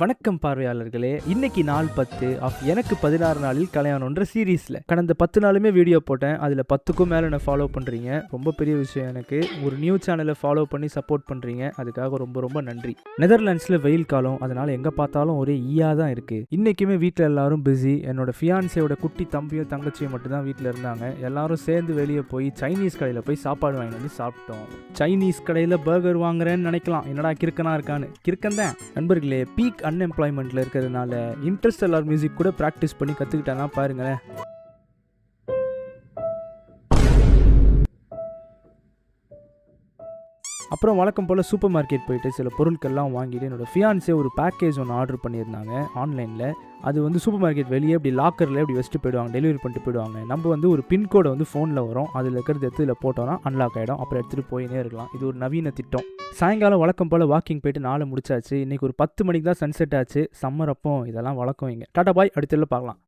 வணக்கம் பார்வையாளர்களே, இன்னைக்கு நாள் 10 ஆஃப் எனக்கு 16 நாளில் கல்யாணம்ன்ற சீரீஸில் கடந்த 10 நாளுமே வீடியோ போட்டேன். அதில் 10க்கும் மேலே என்ன ஃபாலோ பண்ணுறீங்க, ரொம்ப பெரிய விஷயம். எனக்கு ஒரு நியூ சேனலை ஃபாலோ பண்ணி சப்போர்ட் பண்ணுறீங்க, அதுக்காக ரொம்ப ரொம்ப நன்றி. நெதர்லாண்ட்ஸில் வெயில் காலம், அதனால் எங்கே பார்த்தாலும் ஒரே ஈயாக தான் இருக்குது. இன்றைக்குமே வீட்டில் எல்லாரும் பிஸி. என்னோட ஃபியான்ஸையோட குட்டி தம்பியும் தங்கச்சியும் மட்டும்தான் வீட்டில் இருந்தாங்க. எல்லாரும் சேர்ந்து வெளியே போய் சைனீஸ் கடையில் போய் சாப்பாடு வாங்கி வந்து சாப்பிட்டோம். சைனீஸ் கடையில் பர்கர் வாங்குறேன்னு நினைக்கலாம், என்னடா கிறுக்கனா இருக்கான்னு. கிறுக்கன் தான் நண்பர்களே. பீக் அன்எம்ப்ளாய்மெண்ட்ல இருக்கிறதுனால இன்டர்ஸ்டெல்லார் மியூசிக் கூட ப்ராக்டிஸ் பண்ணி கற்றுக்கிட்டாங்க பாருங்களேன். அப்புறம் வழக்கம் போல் சூப்பர் மார்க்கெட் போயிட்டு சில பொருட்கள்லாம் வாங்கிட்டு என்னோட ஃபியான்ஸே ஒரு பேக்கேஜ் ஒன்று ஆர்டர் பண்ணியிருந்தாங்க ஆன்லைனில். அது வந்து சூப்பர் மார்க்கெட் வெளியே இப்படி லாக்கரில் இப்படி வச்சுட்டு போயிடுவாங்க, டெலிவரி பண்ணிட்டு போயிடுவாங்க. நம்ம வந்து ஒரு பின்கோடை வந்து ஃபோனில் வரும், அதில் இருக்கிறது எடுத்து போட்டோன்னா அன்லாக் ஆகிடும். அப்புறம் எடுத்துகிட்டு போயினே இருக்கலாம். இது ஒரு நவீன திட்டம். சாயங்காலம் வழக்கம் போல் வாக்கிங் போயிட்டு நாளை முடிச்சாச்சு. இன்றைக்கி ஒரு 10 மணிக்கு தான் சன்செட் ஆச்சு. சம்மர் அப்போ இதெல்லாம் வழக்கம் இங்கே. டாடா பாய், அடுத்த பார்க்கலாம்.